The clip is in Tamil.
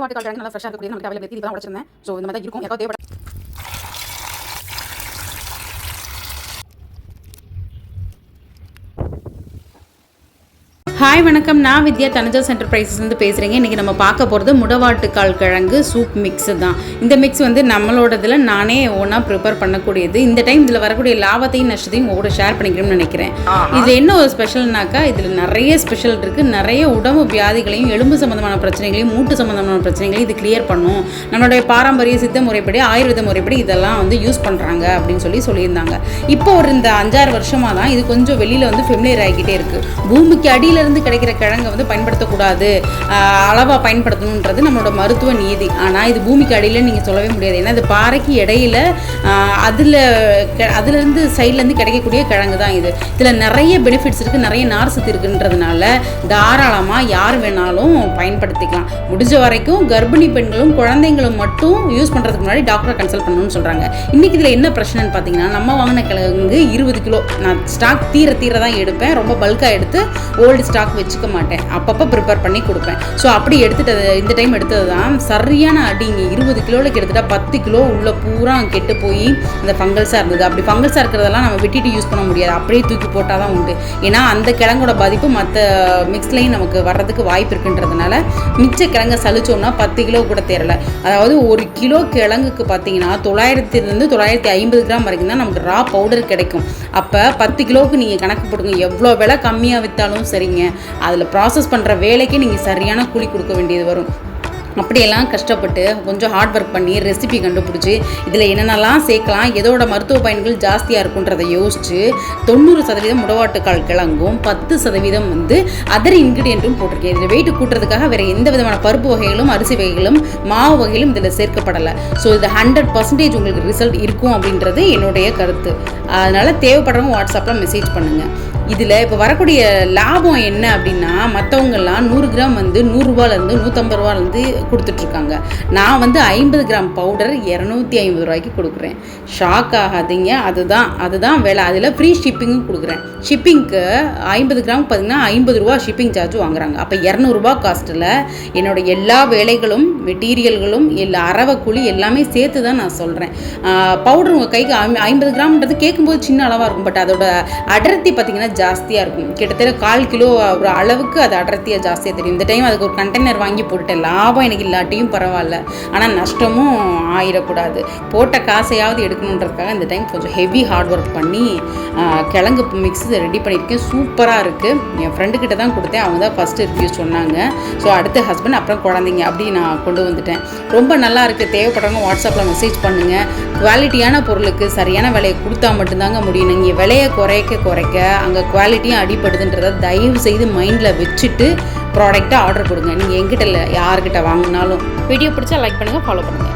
வாட்டுக்கால் நல்லா ஃப்ரெஷ்ஷாக இருக்கக்கூடிய நமக்கு அவைலபிள் இதெல்லாம் உடச்சிருந்தேன். ஸோ இந்த மாதிரி தான் இருக்கும். யாராவது தேவைப்பட்ட ஹாய் வணக்கம், நான் வித்யா தனஜாஸ் என்டர்பிரைசஸ்லேருந்து பேசுகிறேங்க. இன்றைக்கி நம்ம பார்க்க போகிறது முடவாட்டுக்கால் கிழங்கு சூப் மிக்ஸு தான். இந்த மிக்ஸ் வந்து நம்மளோடதில் நானே ஒன்றா ப்ரிப்பேர் பண்ணக்கூடியது. இந்த டைம் இதில் வரக்கூடிய லாபத்தையும் நஷ்டத்தையும் உங்களோட ஷேர் பண்ணிக்கணும்னு நினைக்கிறேன். இதில் என்ன ஒரு ஸ்பெஷல்னாக்கா, இதில் நிறைய ஸ்பெஷல் இருக்குது. நிறைய உடம்பு வியாதிகளையும் எலும்பு சம்மந்தமான பிரச்சனைகளையும் மூட்டு சம்மந்தமான பிரச்சனைகளையும் இது கிளியர் பண்ணும். நம்மளுடைய பாரம்பரிய சித்த முறைப்படி ஆயுர்வேத முறைப்படி இதெல்லாம் வந்து யூஸ் பண்ணுறாங்க அப்படின்னு சொல்லியிருந்தாங்க. இப்போ ஒரு இந்த 5-6 வருஷமாக தான் இது கொஞ்சம் வெளியில் வந்து ஃபெமிலியர் ஆகிக்கிட்டே இருக்குது. பூமிக்கு அடியில் கிடைக்கிற கிழங்கை வந்து பயன்படுத்தக்கூடாது, அளவாக பயன்படுத்தணுன்றது நம்மளோட மருத்துவ நீதி. ஆனால் இது பூமிக்கு அடியில் நீங்கள் சொல்லவே முடியாது. ஏன்னா இது பாறைக்கு இடையில அதுலேருந்து சைட்லேருந்து கிடைக்கக்கூடிய கிழங்கு தான் இது. இதில் நிறைய பெனிஃபிட்ஸ் இருக்குது, நிறைய நார்சத்து இருக்குன்றதுனால தாராளமாக யார் வேணாலும் பயன்படுத்திக்கலாம். முடிஞ்ச வரைக்கும் கர்ப்பிணி பெண்களும் குழந்தைங்களும் மட்டும் யூஸ் பண்ணுறதுக்கு முன்னாடி டாக்டரை கன்சல்ட் பண்ணணும்னு சொல்கிறாங்க. இன்றைக்கி இதில் என்ன பிரச்சனைன்னு பார்த்தீங்கன்னா, நம்ம வாங்கின கிழங்கு 20 கிலோ நான் ஸ்டாக் தீர தான் எடுப்பேன். ரொம்ப பல்காக எடுத்து ஓல்டு ஸ்டாக் வச்சுக்க மாட்டேன், அப்பப்போ ப்ரிப்பேர் பண்ணி கொடுப்பேன். ஸோ அப்படி எடுத்துட்டது இந்த டைம் எடுத்தது தான் சரியான அடிங்க. 20 கிலோவில் கிட்டத்தட்ட 10 கிலோ உள்ள பூரா கெட்டு போய் அந்த ஃபங்கல்ஸாக இருந்தது. அப்படி ஃபங்கல்ஸாக இருக்கிறதெல்லாம் நம்ம விட்டுட்டு யூஸ் பண்ண முடியாது, அப்படியே தூக்கி போட்டால் தான் உண்டு. ஏன்னா அந்த கிழங்கோட பாதிப்பு மற்ற மிக்ஸ்லையும் நமக்கு வர்றதுக்கு வாய்ப்பு இருக்குன்றதுனால மிச்ச கிழங்கை சலிச்சோம்னா 10 கிலோ கூட தேரலை. அதாவது 1 கிலோ கிழங்குக்கு பார்த்தீங்கன்னா 900 950 கிராம் வரைக்கும் தான் நமக்கு ரா பவுடர் கிடைக்கும். அப்போ 10 கிலோவுக்கு நீங்கள் கணக்கு போடுங்க, எவ்வளோ விலை கம்மியாக விற்றாலும் சரிங்க, அதில் ப்ராசஸ் பண்ணுற வேலைக்கு நீங்கள் சரியான கூலி கொடுக்க வேண்டியது வரும். அப்படியெல்லாம் கஷ்டப்பட்டு கொஞ்சம் ஹார்ட் ஒர்க் பண்ணி ரெசிபி கண்டுபிடிச்சி இதில் என்னென்னலாம் சேர்க்கலாம், எதோட மருத்துவ பயன்கள் ஜாஸ்தியாக இருக்குன்றதை யோசித்து 90% முடவாட்டுக்கால் கிழங்கும் 10% வந்து அதர் இன்க்ரீடியண்ட்டும் போட்டிருக்கேன். இதில் வெயிட் கூட்டுறதுக்காக வேறு எந்த விதமான பருப்பு வகைகளும் அரிசி வகைகளும் மாவு வகைகளும் இதில் சேர்க்கப்படலை. ஸோ இது 100% உங்களுக்கு ரிசல்ட் இருக்கும் அப்படின்றது என்னுடைய கருத்து. அதனால் தேவைப்படுறவங்க வாட்ஸ்அப்பில் மெசேஜ் பண்ணுங்கள். இதில் இப்போ வரக்கூடிய லாபம் என்ன அப்படின்னா, மற்றவங்கெல்லாம் 100 கிராம் வந்து 100 ரூபாலேருந்து 150 ரூபாலேருந்து கொடுத்துட்ருக்காங்க. நான் வந்து 50 கிராம் பவுடர் 250 ரூபாய்க்கு கொடுக்குறேன். ஷாக் ஆகாதீங்க, அதுதான் வேலை. அதில் ஃப்ரீ ஷிப்பிங்கும் கொடுக்குறேன். ஷிப்பிங்க்கு 50 கிராம் பார்த்தீங்கன்னா 50 ரூபா ஷிப்பிங் சார்ஜ் வாங்குறாங்க. அப்போ 200 ரூபா காஸ்ட்டில் என்னோட எல்லா வேலைகளும் மெட்டீரியல்களும் அரவை கூலி எல்லாமே சேர்த்து தான் நான் சொல்கிறேன். பவுடர் உங்கள் கைக்கு 50 கிராம்ன்றது கேட்கும்போது சின்ன அளவாக இருக்கும், பட் அதோட அடர்த்தி பார்த்திங்கன்னா ஜாஸ்தியாக இருக்கும். கிட்டத்தட்ட 1/4 கிலோ ஒரு அளவுக்கு அது அடர்த்தியாக ஜாஸ்தியாக தெரியும். இந்த டைம் அதுக்கு ஒரு கண்டெய்னர் வாங்கி போட்டுட்டேன். லாபம் எனக்கு இல்லாட்டியும் பரவாயில்ல, ஆனால் நஷ்டமும் ஆயிடக்கூடாது. போட்ட காசையாவது எடுக்கணுன்றதுக்காக இந்த டைம் கொஞ்சம் ஹெவி ஹார்ட் ஒர்க் பண்ணி கிழங்கு மிக்ஸ் ரெடி பண்ணியிருக்கேன். சூப்பராக இருக்குது. என் ஃப்ரெண்டுக்கிட்ட தான் கொடுத்தேன், அவங்க தான் ஃபஸ்ட்டு ரிவ்யூ சொன்னாங்க. ஸோ அடுத்து ஹஸ்பண்ட், அப்புறம் குழந்தைங்க, அப்படி நான் கொண்டு வந்துட்டேன். ரொம்ப நல்லா இருக்குது. தேவைப்படுறவங்க வாட்ஸ்அப்பில் மெசேஜ் பண்ணுங்கள். குவாலிட்டியான பொருளுக்கு சரியான விலையை கொடுத்தா மட்டும்தாங்க முடியும். நீங்கள் விலையை குறைக்க அங்கே குவாலிட்டியும் அடிப்படுதுன்றதை தயவு செய்து மைண்டில் வச்சுட்டு ப்ராடக்ட்டை ஆர்டர் கொடுங்க. நீங்கள் எங்கிட்ட இல்லை, யார்கிட்ட வாங்கினாலும். வீடியோ பிடிச்சா லைக் பண்ணுங்கள், ஃபாலோ பண்ணுங்கள்.